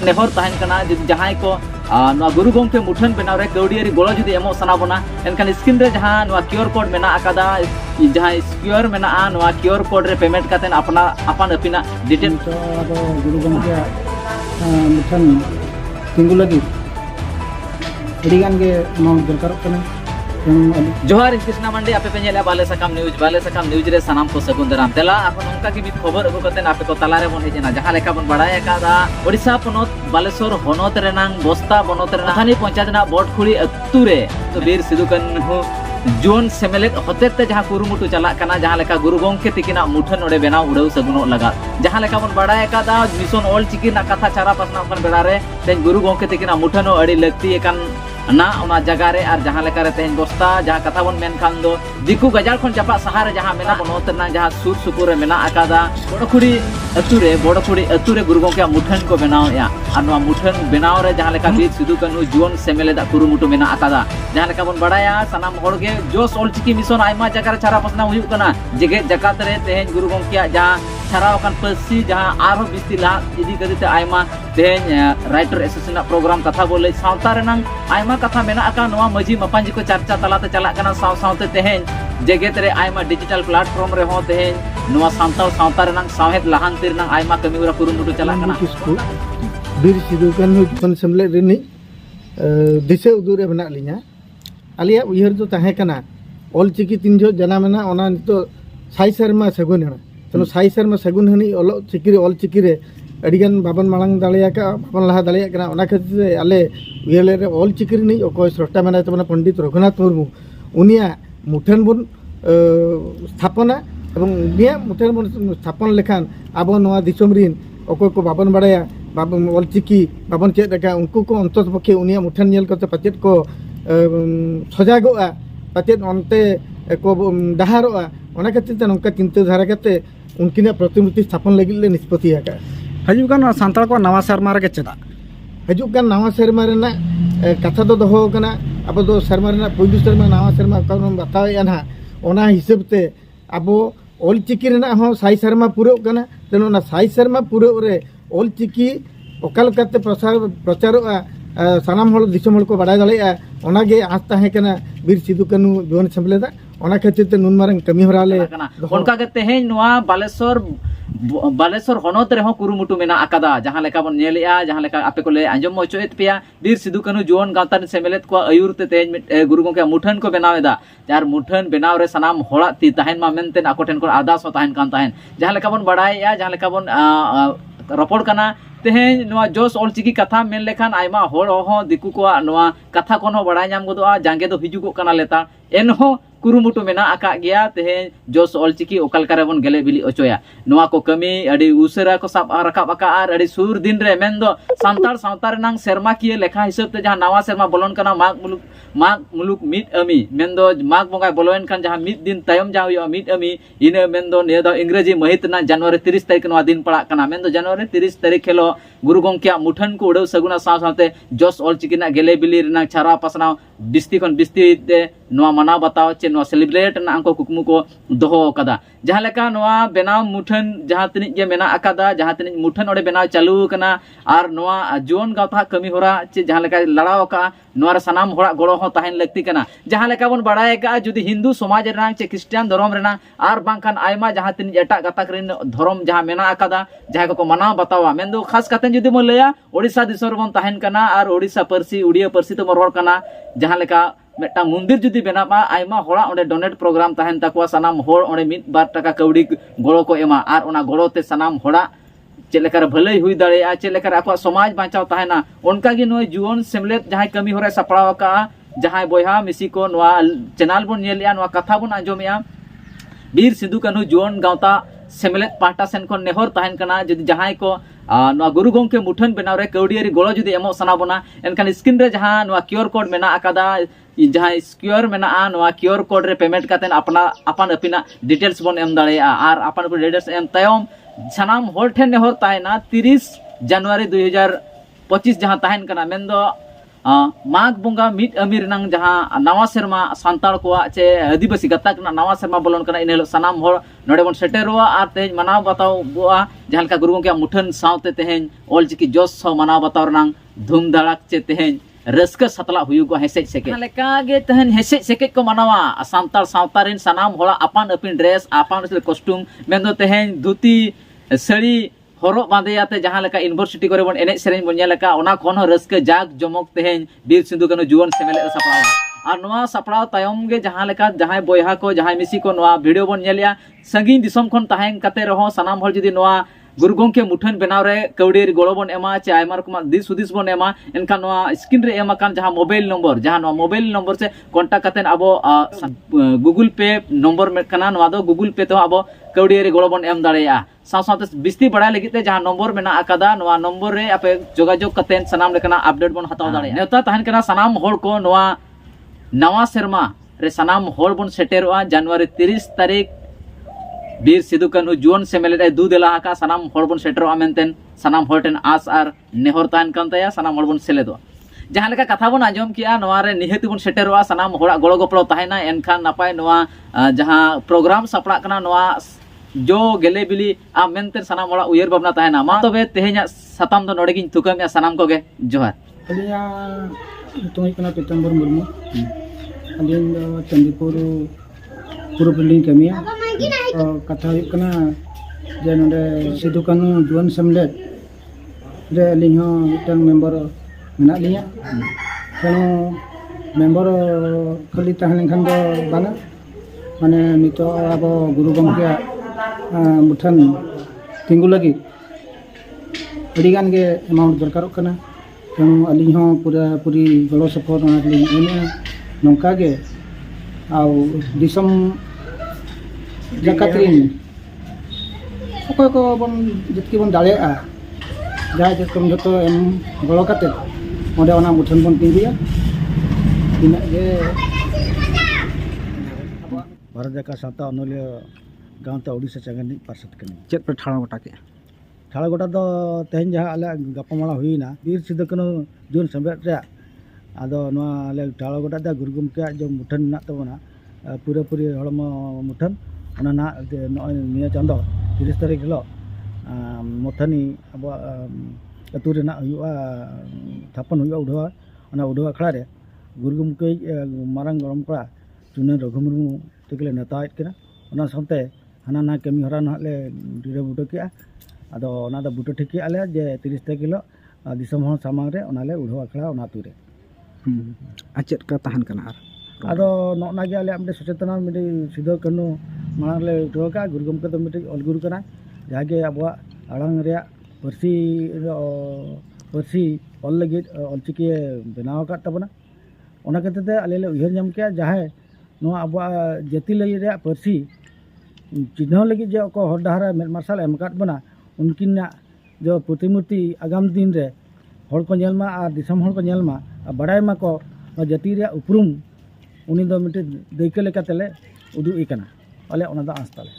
नेहर तहन कना जहां को गुरु गोमके मुठन बनाव रे कौडियारी गलो जुदी एमो सना बना एनखान स्क्रीन रे जहां क्यूआर कोड मेना आकादा जहां स्क्यूआर मेना क्यूआर कोड रे पेमेंट कातेन अपना अपन अपिना डिटेल तो अब गुरु गोमके मुठन तिंगु लगी अड़ीगान के माउंट दरकार कना जोहार कृष्णा मंडी आपे पेनेला बाले सकाम न्यूज रे सनाम को सगुन दराम तेला अपन उनका की भी खबर अगु कतेन आपे को तलारे बन हेजना जहां लेका बन बड़ाय कादा ओडिसा पनोत बालेश्वर होनोत रेनांग बस्ता बनोत रेना थानी पंचायत ना बोटखुड़ी अत्तू रे तो बीर सिदु कान्हू जोन सेमेलेट होतेते जहां कुरुमुटु चला कना जहां लेका गुरु गोमके तिकिना मुठन ओडे बेनाव उड़ाव सगुनो लगा जहां लेका बन बड़ाय कादा मिशन ऑल चिकी ना कथा चारा पासना अपन बेड़ा रे तेन गुरु गोमके तिकिना मुठन अड़ी लगती एकान ना ओना जगह रे और जहां लेका रे तेन बस्ता जहां कथा बन मेन खान दो दिकु गजार खन जापा सहारे जहां मेना बनोत ना जहां सुर सुपुर रे मेना आकादा बोड़खुड़ी अतु रे गुरु गोमके मुठन को बनाव या और नवा मुठन बनाव रे जहां लेका बीर सिदु कान्हू जुवन सेमेले दा कुरुमुटु मेना आकादा जहां लेका बन बड़ाया सनाम होड़गे जोस ऑलचिकी मिशन आयमा जगह रे छारा पसना हुयु कना जेगे जकात रे तेन गुरु गोमके जहां छाराव कान पसी जहां आरो बिस्ती ला इदी कदिते आयमा तेन राइटर एसोसिएशन प्रोग्राम कथा बोले सावता रेनांग आयमा कथा मेना आका नवा मजी मपांजी को चर्चा तलाते चला कना साव सावते तेन जेगेत रे आयमा डिजिटल प्लेटफॉर्म रे हो तेन नवा सांताल सावता रेनांग सावहेद लहांती रेनांग आयमा कमीरा कुरुमुटु चला कना बीर सिदु कान्हू जुवन सेमले रिनी दिसे उदुर रे बना लिया आलिया उयहर तो ताहे कना ऑलचिकी तीन जो जनामेना ओना नितो साई शर्मा सगुन है तो साई शर्मा सगुन हनी ऑल चिकी रे ऑलचिकी रे अड़ीगान बाबन मांग दाड़िया का बाबन लहा दाड़िया कना ओना खातिर आले उयहले रे ऑलचिकी रे नहीं ओको स्रष्टा मेना तो पंडित रघुनाथ मुर्मू उनिया मुठन बन स्थापना एवं उनिया मुठन बन स्थापन लेखान अब नवा दिसम रिन ओको को बाबन बड़ाया बाबन ऑलचिकी बाबन चेद का उनको को अंतत पक्षे उनिया मुठन नेल करते पचेत को सजागोआ पचेत अंते को डहारोआ ओना खातिर ते नंका चिंता धारा करते उनकिना प्रतिमूर्ति स्थापन लगी ले निष्पत्ति आका हजुगान सांताल को नवा शर्मा रे चेदा हजुगान नवा शर्मा रेना कथा दो दोहो कना अब दो शर्मा रेना पुजु शर्मा नवा शर्मा काउन बताया ना ओना हिसाब ते अब ऑलचिकी रेना हो साई शर्मा पूरा कना तेनो ना साई शर्मा पूरा रे ऑलचिकी ओकाल करते प्रचारोआ सानाम हल दिसम हल को बड़ा दाड़िया ओनागे आस ताहे कना बीर सिदु कान्हू जुवन सेमलेदा ओना खातिर ते नुन मारंग कमी हराले ओनका के तेहेन नवा बालेश्वर होनोत रे हो कुरुमुटु मेना आकादा जहां लेका बन नेलिया जहां लेका आपे को ले अंजम मोचोएत पिया बीर सिदु कान्हू जुवन गावता सेमेलेत को अयुर ते तेहेन गुरु गोमके मुठन को बनावेदा जार मुठन बनाव रे सनाम होड़ा ती ताहेन मा मेनते आकोठेन को आदास हो ताहेन कान ताहेन जहां लेका बन बड़ाया जहां लेका बन रपोड़ कना तेहेन नवा जोस ऑलचिकी कथा मेन लेखान आयमा होड़ हो दिकु को नवा कथा कोन हो बड़ाय नाम गोदोआ जांगे दो हिजुगो कना लेता एनहो कुरुमुटु मेना आका गया तेहेन जोस ऑलचिकी ओकाल करे बन गेले बिली अचोया नवा को कमी अडी उसरा को सब रकाब आका आर अडी सुर दिन रे मेन दो सांतार सावतार नांग शर्मा की लेखा हिसाब ते जहां नवा शर्मा बोलन कना माग मुलुक मिट अमी मेन दो माग बंगाय बोलोन खान जहां मिट दिन तायम जा हुयो मिट अमी इने मेन दो ने दो इंग्रेजी महित ना जनवरी 30 तारीख नवा दिन पड़ा कना मेन दो जनवरी 30 तारीख हेलो गुरु गोमके मुठन को उड़ाव सगुना सावते जोस ऑलचिकी ना गेले बिली रेना छारा पासना बिस्ती खन बिस्ती ते नवा मना बताओ चे नवा सेलिब्रेट ना अंको कुकमु को दोहो कदा जहां लेका नवा बेनाव मुठन जहां तनी जे मेना आकादा जहां तनी मुठन ओडे बेनाव चालू कना और नवा जोन गावता कमी होरा चे जहां लेका लड़ाव का नवा सनाम होड़ा गड़ो हो ताहेन लगती कना जहां लेका बन बड़ाय का जुदी हिंदू समाज रेना चे क्रिश्चियन धर्म रेना और बांखान आयमा जहां तनी एटा गाताक रेन धर्म जहां मेना आकादा जहां को मनाव बतावा मेन खास कते जुदी मन लया ओडिसा दिसर बन ताहेन कना और ओडिसा परसी उड़िया परसी तो मरवर कना जहां लेका मेटा मंदिर जुदी बेनाबा आयमा होड़ा ओंडे डोनेट प्रोग्राम ताहेन ताकवा सनाम होड़ ओंडे 1-2 टाका कौड़ी गड़ो को एमा और ओना गड़ो ते सनाम होड़ा चेलेकर भलाई हुई दाड़िया चेलेकर आपा समाज बाँचाव ताहेना उनका गी नोय जुवन सेमलेत जहां कमी होरा सपड़ाव का जहां बोया मिसी को नवा चैनल बन नेलिया नवा कथा बन आंजोमिया बीर सिदु कान्हू जुवन गावता सेमलेत पाटा सेन को नेहर ताहेन कना जदि जहां को गुरु गोमके मुठन बनाव रे कौडियारी गलो जुदी एमो सना बना एनखान स्क्रीन रे जहां क्यूआर कोड मेना आकादा जहां स्क्यूआर मेना क्यूआर कोड रे पेमेंट कातेन अपना अपन अपिना डिटेल्स बन एम दाड़िया और अपन डिटेल्स एम तायम सनाम होड़ ठेन नेहर ताहेना 30 जनवरी 2025 जहां ताहेन कना मेन दो माघ बंगा मिट अमीर नंग जहां नवा सेरमा सांताल को चे आदिवासी गतक नवा सेरमा बोलन कना इन सनाम होड़ नोडे बन सेटेरवा आर तेज मनाव बताव बुआ जहां का गुरु गंके मुठन सावते तेहेन ऑलचिकी जोस सौ मनाव बताव नंग धूम धड़ाक चे तेहेन रस्क सतला हुयुगो हेसेज सेके लेकागे तहन हेसेज सेके को मनावा सांताल सावतारिन सनाम होड़ा अपान अपिन ड्रेस अपान कॉस्ट्यूम मेंदो तेहेन धुती साड़ी हरक बांदेयाते जहां लेका यूनिवर्सिटी करे बन एने सेरेन बन नेलका ओना खन हो रस्क जाग जमक तेहेन बीर सिंधु कनु जुवन सेमेले सपड़ावा और नवा सपड़ाव तायम गे जहां लेका जहां बोयहा को जहां मिसी को नवा वीडियो बन नेलिया संगी दिसम खन ताहेन कते रहो सनाम हर जदी नवा गुरु गंके मुठन बनाव रे कौड़ी गड़ो बन एमा चे आयमा रकम दिस हुदिस बन एमा एनका नवा स्क्रीन रे एमा कान जहां मोबाइल नंबर जहां नवा मोबाइल नंबर से कांटेक्ट कतेन अबो गूगल पे नंबर में कना नवा दो गूगल पे तो अबो कौड़ी रे गड़ो बन एम दाड़ेया साव सावते बिस्ती बड़ा लगित ते जहां नंबर मेना अकादा नवा नंबर रे आपे जोगाजोग कतेन सनाम लेकना अपडेट बन हताव दाड़े नेता तहन कना सनाम होड़ को नवा नवा सेरमा रे सनाम होड़ बन सेटेरोआ जनवरी 30 तारीख बीर सिधु कान्हू जुवन सेमेलेट दू देला का सनाम होड़ बन सेटेरोआ मेनतेन सनाम होड़टेन आस आर नेहर ताहन कान तया सनाम होड़ बन सेलेदो जहां लेका कथा बन आंजम किया नवा रे निहति बन सेटेरोआ सनाम होड़ा गड़ो गपड़ो ताहेना एनखान नापाय नवा जहां प्रोग्राम सपड़ा कना नवा जो गेले बिली आ मेनते सनाम होड़ा उयर भावना ताहेना मा तबे तेहेना सताम दो नोडे गिन थुकाम या सनाम को गे जोहार अलिया तो कना पीताम्बर मुर्मू अलिन चंदीपुर पूर्व बिल्डिंग कमिया कथा कना जे नोडे सिधु कान्हू जुवन सेमलेट रे अलिन हो मिटन मेंबर मेना लिया तेणु मेंबर खाली ताहन खान दो बाना माने नितो अब गुरु गंके मुठन तिंगु लगी अड़ीगान गे अमाउंट दरकार कना तेणु अली हो पूरा पूरी गड़ो सपोर्ट नौका गे आउ दिसम जकातरीन अकोय को बन जितकी बन दाड़ेया जहाँ जेरकम जो एम गड़ो काते ओंडे ओना मुठन बन तिंगुया इन गे भारत जाका साता अनोलिया गाँवता उड़ीसा चंगनी पार्षद कनी चेत पे ठाड़ा गोटा के ठाड़ा गोटा दो तेहन जहाँ आले गपामाला हुईना बीर सिधु कान्हू जुवन सेमलेट रे आदो नवा आले ठाड़ा गोटा दा गुरु गंके जो मुठन ना तबना पूरा पूरी हड़म मुठन ओना ना नय निया चांदो 30 तारीख हिलो मुठनी अब अतु रेना हुआ थापन हुआ उड़वा ओना उड़वा अखड़ा रे गुरु गंके मारंग गरम कड़ा चुने रघु मुर्मू तकले नेताएत कना ओना साथे हाना ना कमी हरा ना ले डिरे बुटो के आदो ओना दा बुटो ठीक आले जे 30 तारीख हिलो दिसम हो सामांग रे ओना ले उड़वा अखड़ा ओना अतु रे अचेत का तहन कना आदो नोना गे आले हमदे सचेतना मिडे सिधु कान्हू मांग ले उठो का गुरु गंके तो मिडे ऑल गुरु कना जागे अबवा आड़ांग रे परसी ऑल लगी ऑलचिकी बनाव का तबना ओना कते आले ले उहर नाम के जहां नो अबवा जाति लगी रे परसी चिन्ह लगी जे को हर डहारा मेल मार्शल एम काट बना उनकिन जो प्रतिमूर्ति आगाम दिन रे हर को नेलमा और दिसम हर को नेलमा बड़ाई मा को जाति रे उपरुम उनी दो मिटे दैके लेका तेले उदु इकना अले ओना दा आस्ताले